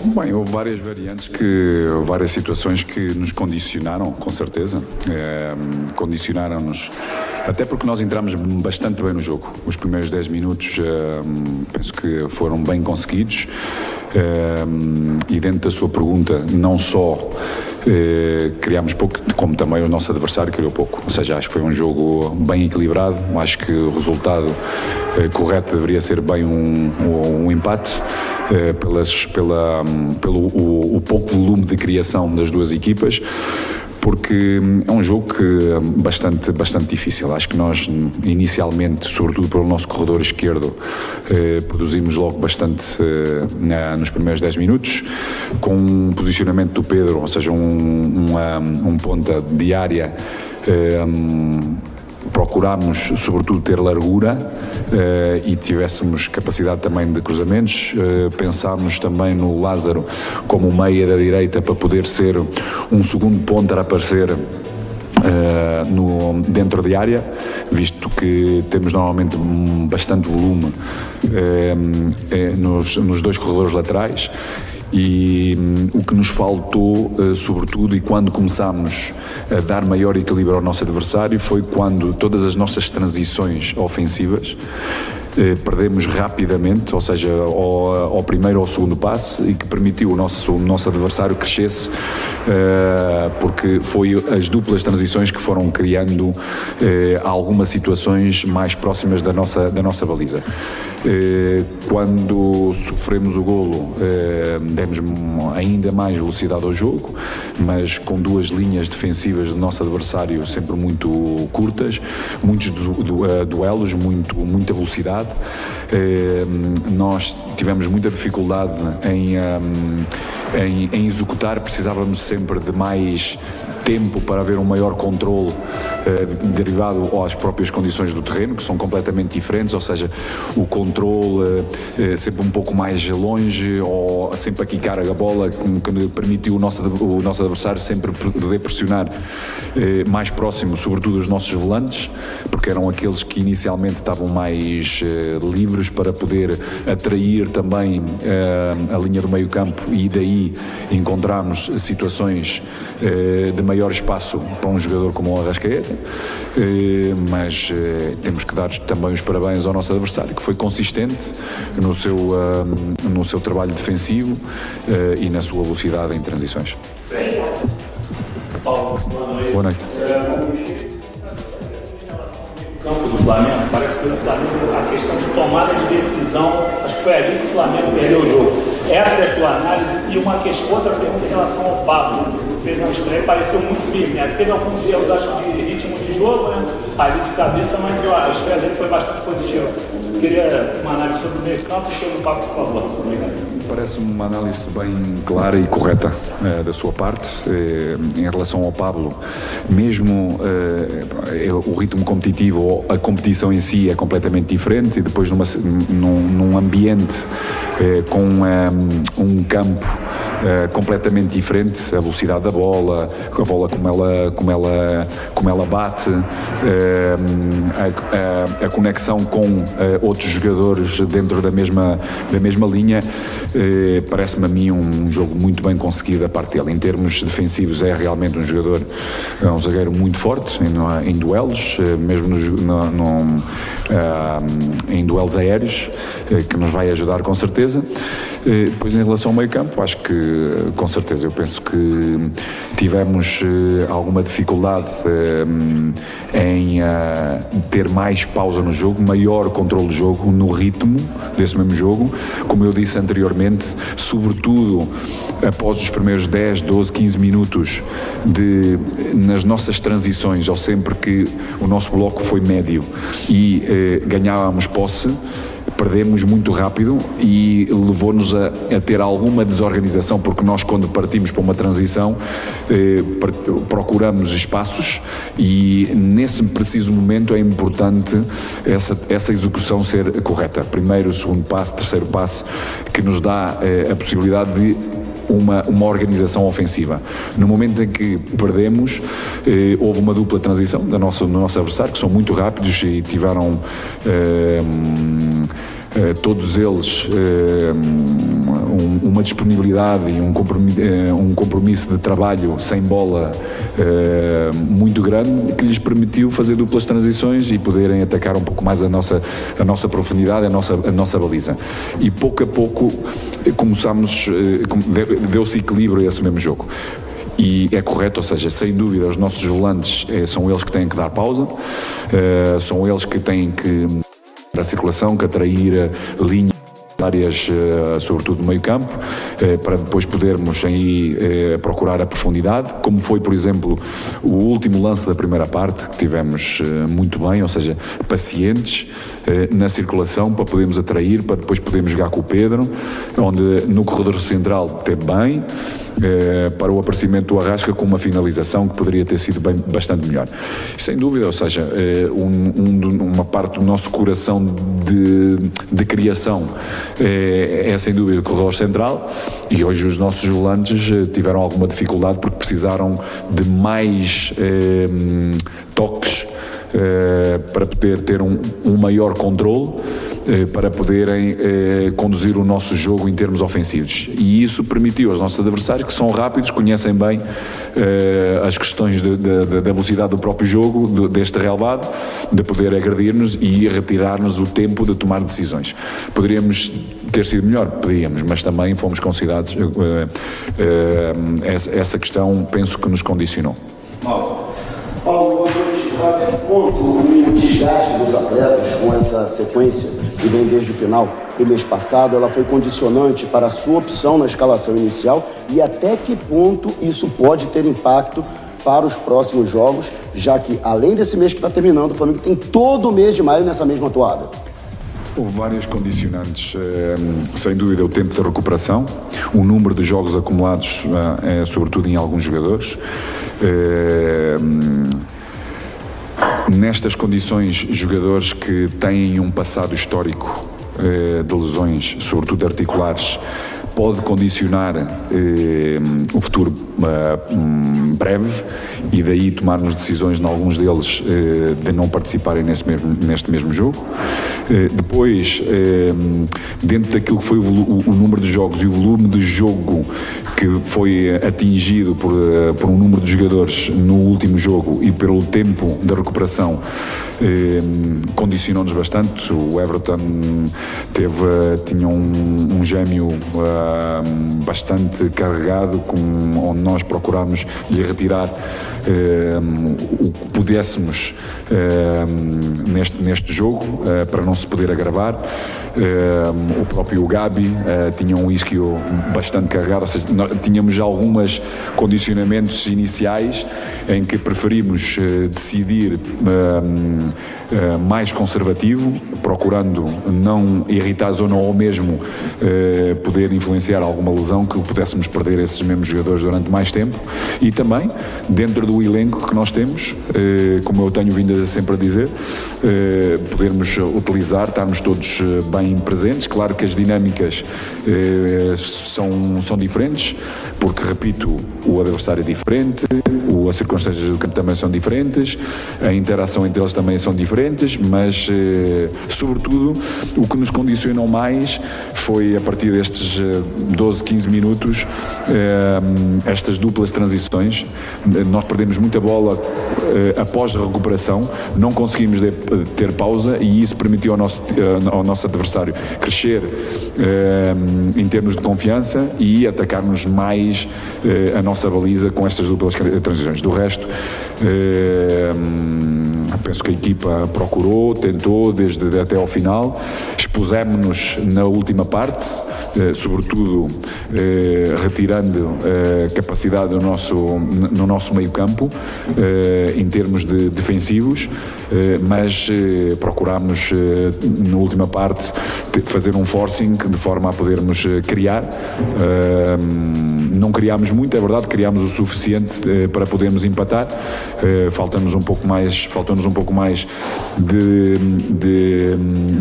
Bem, houve várias variantes, várias situações que nos condicionaram, com certeza. Condicionaram-nos, até porque nós entramos bastante bem no jogo. Os primeiros 10 minutos penso que foram bem conseguidos. E dentro da sua pergunta, não só criámos pouco, como também o nosso adversário criou pouco. Ou seja, acho que foi um jogo bem equilibrado. Acho que o resultado correto deveria ser bem um empate. Pelo pouco volume de criação das duas equipas, porque é um jogo bastante difícil. Acho que nós inicialmente, sobretudo pelo nosso corredor esquerdo, produzimos logo bastante nos primeiros 10 minutos, com um posicionamento do Pedro, ou seja, um ponta de área. Procurámos, sobretudo, ter largura e tivéssemos capacidade também de cruzamentos. Pensámos também no Lázaro como meia da direita para poder ser um segundo ponta a aparecer dentro de área, visto que temos normalmente bastante volume nos dois corredores laterais. E o que nos faltou, sobretudo, e quando começámos a dar maior equilíbrio ao nosso adversário, foi quando todas as nossas transições ofensivas perdemos rapidamente, ou seja, ao primeiro ou ao segundo passe, e que permitiu o nosso adversário crescesse, porque foi as duplas transições que foram criando algumas situações mais próximas da nossa baliza. Quando sofremos o golo, demos ainda mais velocidade ao jogo, mas com duas linhas defensivas do nosso adversário sempre muito curtas, muitos duelos, muita velocidade. Nós tivemos muita dificuldade em executar, precisávamos sempre de mais tempo para haver um maior controle derivado às próprias condições do terreno, que são completamente diferentes, ou seja, o controle sempre um pouco mais longe, ou sempre a quicar a bola, que permitiu o nosso adversário sempre poder pressionar mais próximo, sobretudo os nossos volantes, porque eram aqueles que inicialmente estavam mais livres para poder atrair também a linha do meio campo, e daí encontramos situações de maior espaço para um jogador como o Arrascaeta, mas temos que dar também os parabéns ao nosso adversário, que foi consistente no seu trabalho defensivo e na sua velocidade em transições. Paulo, boa noite. Campo do Flamengo, parece que o Flamengo, a questão de tomada de decisão, acho que foi ali que o Flamengo perdeu o jogo. Essa é a tua análise. E outra pergunta em relação ao Pablo. Fez uma estreia, pareceu muito firme, né? Teve alguns erros, acho, de ritmo de jogo, né? Ali de cabeça, mas a estreia dele foi bastante positiva. Queria uma análise sobre o meio campo e sobre o Pablo, por favor. Obrigado. Parece-me uma análise bem clara e correta da sua parte. Em relação ao Pablo, mesmo o ritmo competitivo ou a competição em si é completamente diferente, e depois num ambiente com um campo completamente diferente, a velocidade da bola, a bola como ela bate, a conexão com outros jogadores dentro da mesma linha, parece-me a mim um jogo muito bem conseguido da parte dele. Em termos defensivos, é realmente um zagueiro muito forte em duelos, mesmo em duelos aéreos, que nos vai ajudar com certeza. Depois, em relação ao meio campo, acho que com certeza, eu penso que tivemos alguma dificuldade em ter mais pausa no jogo, maior controle do jogo, no ritmo desse mesmo jogo, como eu disse anteriormente, sobretudo após os primeiros 10, 12, 15 minutos nas nossas transições, ou sempre que o nosso bloco foi médio e ganhávamos posse, perdemos muito rápido e levou-nos a ter alguma desorganização, porque nós, quando partimos para uma transição, procuramos espaços, e nesse preciso momento é importante essa execução ser correta. Primeiro, segundo passo, terceiro passo, que nos dá a possibilidade de uma organização ofensiva. No momento em que perdemos, houve uma dupla transição do nosso adversário, que são muito rápidos e tiveram todos eles uma disponibilidade e um compromisso de trabalho sem bola muito grande, que lhes permitiu fazer duplas transições e poderem atacar um pouco mais a nossa profundidade, a nossa baliza. E pouco a pouco começámos, deu-se equilíbrio a esse mesmo jogo. E é correto, ou seja, sem dúvida os nossos volantes são eles que têm que dar pausa, são eles que têm que a circulação, que atrair linhas áreas, sobretudo no meio campo, para depois podermos aí procurar a profundidade, como foi, por exemplo, o último lance da primeira parte, que tivemos muito bem, ou seja, pacientes na circulação para podermos atrair, para depois podermos jogar com o Pedro, onde no corredor central teve bem, para o aparecimento do Arrasca com uma finalização que poderia ter sido bastante melhor. Sem dúvida, ou seja, uma parte do nosso coração de criação é sem dúvida o corredor central, e hoje os nossos volantes tiveram alguma dificuldade porque precisaram de mais toques para poder ter um maior controle, para poderem conduzir o nosso jogo em termos ofensivos. E isso permitiu aos nossos adversários, que são rápidos, conhecem bem as questões da velocidade do próprio jogo, deste relevado, de poder agredir-nos e retirar-nos o tempo de tomar decisões. Poderíamos ter sido melhor? Podíamos, mas também fomos considerados, essa questão penso que nos condicionou. Paulo, até que ponto o desgaste dos atletas com essa sequência, que vem desde o final do mês passado, ela foi condicionante para a sua opção na escalação inicial, e até que ponto isso pode ter impacto para os próximos jogos, já que, além desse mês que está terminando, o Flamengo tem todo o mês de maio nessa mesma toada? Houve várias condicionantes, sem dúvida o tempo de recuperação, o número de jogos acumulados, sobretudo em alguns jogadores. Nestas condições, jogadores que têm um passado histórico de lesões, sobretudo articulares, pode condicionar o futuro breve, e daí tomarmos decisões em alguns deles de não participarem neste mesmo jogo. Depois, dentro daquilo que foi o número de jogos e o volume de jogo que foi atingido por um número de jogadores no último jogo e pelo tempo da recuperação, condicionou-nos bastante. O Everton tinha um gêmeo bastante carregado, onde nós procurámos lhe retirar o que pudéssemos neste jogo, para não se poder agravar. O próprio Gabi tinha um isquio bastante carregado, ou seja, tínhamos alguns condicionamentos iniciais em que preferimos decidir mais conservativo, procurando não irritar a zona, ou mesmo poder influenciar alguma lesão que pudéssemos perder esses mesmos jogadores durante mais tempo. E também, dentro do elenco que nós temos, como eu tenho vindo sempre a dizer, podermos utilizar, estarmos todos bem presentes. Claro que as dinâmicas são diferentes, porque, repito, o adversário é diferente, as circunstâncias do campo também são diferentes, a interação entre eles também são diferentes, mas, sobretudo, o que nos condicionou mais foi, a partir destes 12, 15 minutos, estas duplas transições. Nós perdemos muita bola após a recuperação, não conseguimos ter pausa, e isso permitiu ao nosso adversário crescer em termos de confiança e atacar-nos mais a nossa baliza com estas duplas transições. Do resto, penso que a equipa procurou, tentou até ao final, expusemos-nos na última parte, sobretudo retirando capacidade no nosso meio campo, em termos de defensivos, mas procurámos na última parte fazer um forcing de forma a podermos criar. Não criámos muito, é verdade, criámos o suficiente para poder podemos empatar. Faltou-nos um pouco mais de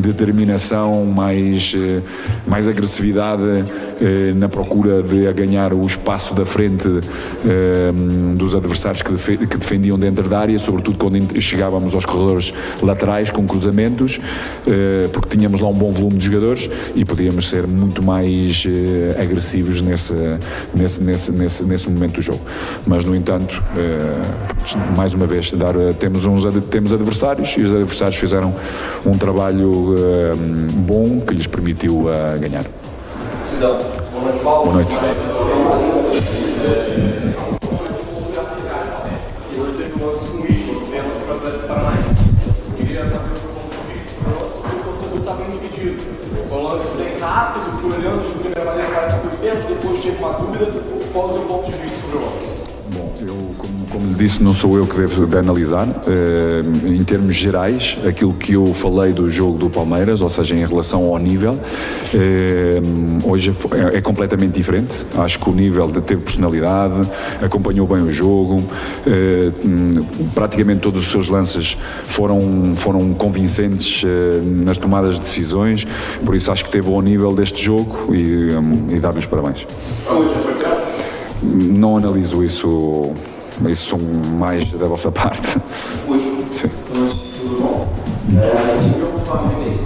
determinação, mais agressividade na procura de ganhar o espaço da frente dos adversários que defendiam dentro da área, sobretudo quando chegávamos aos corredores laterais com cruzamentos, porque tínhamos lá um bom volume de jogadores e podíamos ser muito mais agressivos nesse momento do jogo. Mas, no entanto, mais uma vez, temos adversários e os adversários fizeram um trabalho bom que lhes permitiu ganhar. Boa noite. O lance bem rápido, olhando de primeira maneira parece que foi tempo, depois tive uma dúvida, qual é o ponto de vista sobre o lance? Bom, eu, como lhe disse, não sou eu que devo de analisar. Em termos gerais, aquilo que eu falei do jogo do Palmeiras, ou seja, em relação ao nível, hoje é completamente diferente. Acho que o nível teve personalidade, acompanhou bem o jogo, praticamente todos os seus lances foram convincentes nas tomadas de decisões, por isso acho que teve ao nível deste jogo e dar-lhe os parabéns. Não analiso isso mais da vossa parte. Sim. Tudo bom? Tive um Flamengo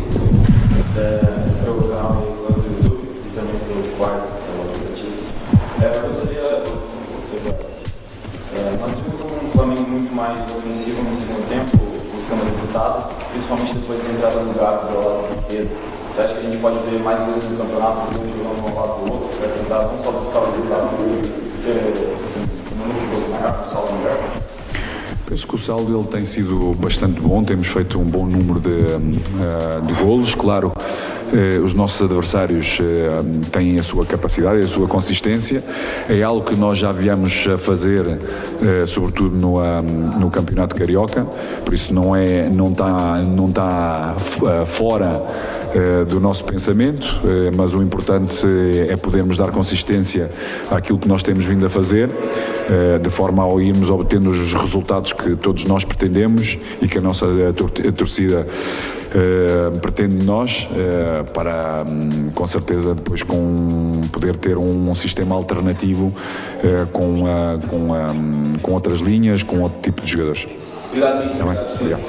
pelo canal do YouTube e também pelo quarto, pelo aplicativo. Eu gostaria nós tivemos um Flamengo muito mais ofensivo no segundo tempo, buscando resultado, principalmente depois da entrada no Gato do lado esquerdo. Você acha que a gente pode ver mais vezes no campeonato, jogando um lado do outro, para tentar não só buscar o resultado, penso que o saldo ele tem sido bastante bom, temos feito um bom número de golos. Claro, os nossos adversários têm a sua capacidade, a sua consistência, é algo que nós já viemos a fazer, sobretudo no Campeonato Carioca, por isso não está fora do nosso pensamento, mas o importante é podermos dar consistência àquilo que nós temos vindo a fazer, de forma a irmos obtendo os resultados que todos nós pretendemos e que a nossa torcida pretende de nós, para com certeza depois poder ter um sistema alternativo com outras linhas, com outro tipo de jogadores. Obrigado. Tá bem? Obrigado.